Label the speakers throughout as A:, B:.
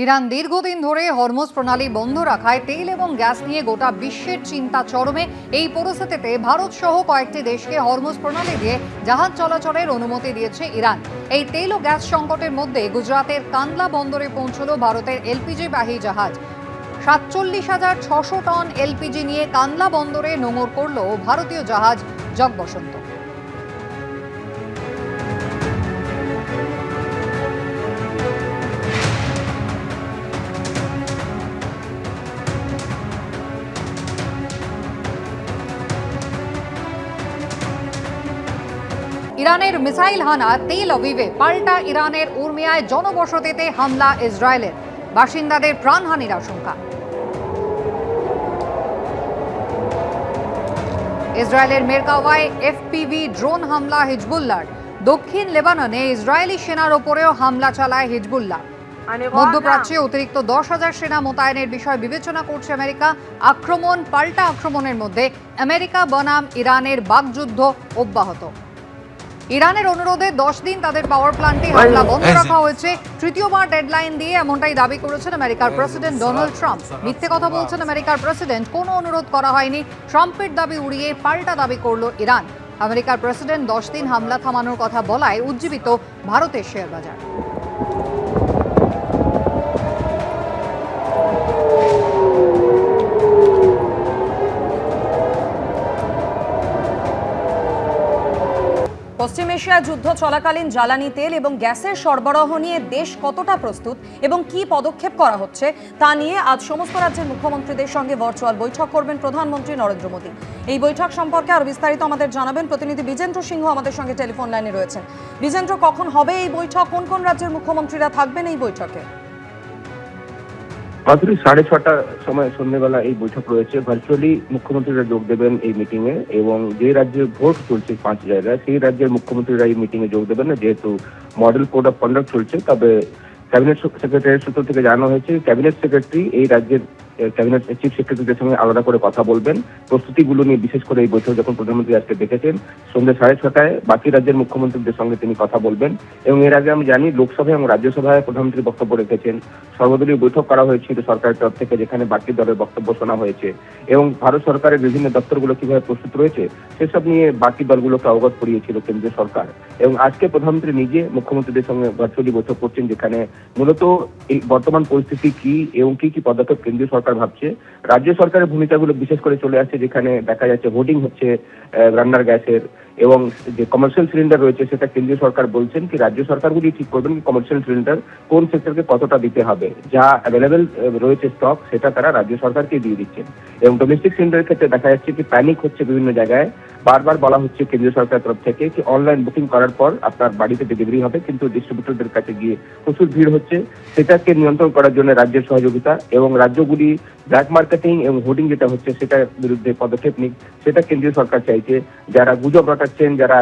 A: Iran দীর্ঘদিন ধরে Hormuz প্রণালী বন্ধ রাখায় তেল এবং গ্যাস নিয়ে গোটা বিশ্বের চিন্তা চরমে। এই পরিস্থিতিতে ভারত সহ কয়েকটি দেশকে হরমুজ প্রণালী দিয়ে জাহাজ চলাচলের অনুমতি দিয়েছে ইরান। এই তেল ও গ্যাস সংকটের মধ্যে গুজরাতের কান্দলা বন্দরে পৌঁছল ভারতের এলপিজি বাহী জাহাজ। 47,600 টন এলপিজি নিয়ে কান্দলা বন্দরে নোঙর করল ভারতীয় জাহাজ জগবসন্ত। ইরানের মিসাইল হানা তেল আভিভে, পাল্টা ইরানের উর্মিয়ায় জনবসতিতে হামলা ইসরায়েলের, বাসিন্দাদের প্রাণহানির আশঙ্কা। ইসরায়েলের মেরকাওয়ায় এফপিভি ড্রোন হামলা হিজবুল্লাহর। দক্ষিণ লেবাননে ইসরায়েলি সেনার ওপরেও হামলা চালায় হিজবুল্লাহ। মধ্যপ্রাচ্যে অতিরিক্ত 10,000 সেনা মোতায়েনের বিষয় বিবেচনা করছে আমেরিকা। আক্রমণ পাল্টা আক্রমণের মধ্যে আমেরিকা বনাম ইরানের বাকযুদ্ধ অব্যাহত। ইরানের অনুরোধে 10 দিন তাদের পাওয়ার প্ল্যান্টে হামলা বন্ধ রাখা হয়েছে। তৃতীয়বার ডেডলাইন দিয়ে এমনটাই দাবি করেছেন আমেরিকার প্রেসিডেন্ট ডোনাল্ড ট্রাম্প। মিথ্যে কথা বলছেন আমেরিকার প্রেসিডেন্ট, কোনো অনুরোধ করা হয়নি। ট্রাম্পের দাবি উড়িয়ে পাল্টা দাবি করল ইরান। আমেরিকার প্রেসিডেন্ট 10 দিন হামলা থামানোর কথা বলায় উজ্জীবিত ভারতের শেয়ার বাজার।
B: পশ্চিম এশিয়ায় যুদ্ধ চলাকালীন জ্বালানি তেল এবং গ্যাসের সরবরাহ নিয়ে দেশ কতটা প্রস্তুত এবং কি পদক্ষেপ করা হচ্ছে তা নিয়ে আজ সমস্ত রাজ্যের মুখ্যমন্ত্রীদের সঙ্গে ভার্চুয়াল বৈঠক করবেন প্রধানমন্ত্রী নরেন্দ্র মোদী। এই বৈঠক সম্পর্কে আরো বিস্তারিত আমাদের জানাবেন প্রতিনিধি বিজেন্দ্র সিংহ আমাদের সঙ্গে টেলিফোন লাইনে রয়েছেন। বিজেন্দ্র, কখন হবে এই বৈঠক? কোন কোন রাজ্যের মুখ্যমন্ত্রীরা থাকবেন এই বৈঠকে?
C: রাত্রি 6:30 সময় সন্ধ্যেবেলা এই বৈঠক রয়েছে। ভার্চুয়ালি মুখ্যমন্ত্রীরা যোগ দেবেন এই মিটিং এ, এবং যে রাজ্যে ভোট চলছে 5 জায়গায় সেই রাজ্যের মুখ্যমন্ত্রীরা এই মিটিং এ যোগ দেবেন না, যেহেতু মডেল কোড অফ কন্ডাক্ট চলছে। তবে ক্যাবিনেট সেক্রেটারির সূত্র থেকে জানানো হয়েছে ক্যাবিনেট সেক্রেটারি এই রাজ্যের ক্যাবিনেট চিফ সেক্রেটারিদের সঙ্গে আলাদা করে কথা বলবেন প্রস্তুতিগুলো নিয়ে। বিশেষ করে এই বৈঠক যখন প্রধানমন্ত্রী আজকে দেখেছেন, সন্ধ্যে 6:30 বাকি রাজ্যের মুখ্যমন্ত্রীদের সঙ্গে তিনি কথা বলবেন। এবং এর আগে আমি জানি লোকসভায় এবং রাজ্যসভায় প্রধানমন্ত্রী বক্তব্য রেখেছেন। সর্বদলীয় বৈঠক করা হয়েছিল সরকারের তরফ থেকে, যেখানে বাকি দলের বক্তব্য শোনা হয়েছে এবং ভারত সরকারের বিভিন্ন দপ্তরগুলো কিভাবে প্রস্তুত রয়েছে সেসব নিয়ে বাকি দলগুলোকে অবগত করিয়েছিল কেন্দ্রীয় সরকার। এবং আজকে প্রধানমন্ত্রী নিজে মুখ্যমন্ত্রীদের সঙ্গে ভার্চুয়ালি বৈঠক করছেন, যেখানে মূলত এই বর্তমান পরিস্থিতি কি এবং কি কি পদক্ষেপ কেন্দ্রীয় সরকার ভাবছে। রাজ্য সরকারের ভূমিকাগুলো বিশেষ করে চলে আসছে, যেখানে দেখা যাচ্ছে হোর্ডিং হচ্ছে রান্নার গ্যাসের, এবং যে কমার্শিয়াল সিলিন্ডার রয়েছে সেটা কেন্দ্রীয় সরকার বলছেন কি রাজ্য সরকারগুলি ঠিক করবেন কি কমার্শিয়াল সিলিন্ডার কোন সেক্টরকে কতটা দিতে হবে। যা অ্যাভেলেবেল রয়েছে স্টক সেটা তারা রাজ্য সরকারকে দিয়ে দিচ্ছেন। এবং ডোমেস্টিক সিলিন্ডারের ক্ষেত্রে দেখা যাচ্ছে কি প্যানিক হচ্ছে বিভিন্ন জায়গায়। বারবার বলা হচ্ছে কেন্দ্রীয় সরকারের তরফ থেকে কি অনলাইন বুকিং করার পর আপনার বাড়িতে ডেলিভারি হবে, কিন্তু ডিস্ট্রিবিউটরদের কাছে গিয়ে প্রচুর ভিড় হচ্ছে। সেটাকে নিয়ন্ত্রণ করার জন্য রাজ্যের সহযোগিতা এবং রাজ্যগুলি ব্ল্যাক মার্কেটিং এবং হোর্ডিং যেটা হচ্ছে সেটার বিরুদ্ধে পদক্ষেপ নিক, সেটা কেন্দ্রীয় সরকার চাইছে। যারা গুজব রটাচ্ছেন, যারা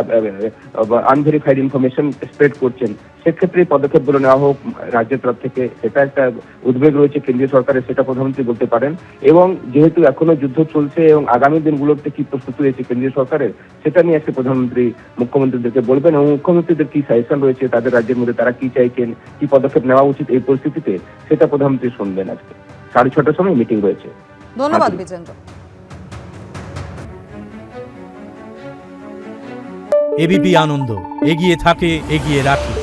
C: আনভেরিফাইড ইনফরমেশন স্প্রেড করছেন, সেক্ষেত্রে পদক্ষেপগুলো নেওয়া হোক রাজ্যের তরফ থেকে। সেটা একটা উদ্বেগ রয়েছে কেন্দ্রীয় সরকারের, সেটা প্রধানমন্ত্রী বলতে পারেন। এবং যেহেতু এখনো যুদ্ধ চলছে এবং আগামী দিনগুলোতে কি প্রস্তুতি রয়েছে কেন্দ্রীয় সরকারের, সেটা নিয়ে আজকে প্রধানমন্ত্রী মুখ্যমন্ত্রীদেরকে বলবেন এবং মুখ্যমন্ত্রীদের কি সাজেশন রয়েছে তাদের রাজ্যের মধ্যে, তারা কি চাইছেন, কি পদক্ষেপ নেওয়া উচিত এই পরিস্থিতিতে, সেটা প্রধানমন্ত্রী শুনবেন। আজকে 6:30 সময় মিটিং রয়েছে।
B: ধন্যবাদ বিজেন্দ্র।
D: এবিপি আনন্দ এগিয়ে থাকে, এগিয়ে রাখে।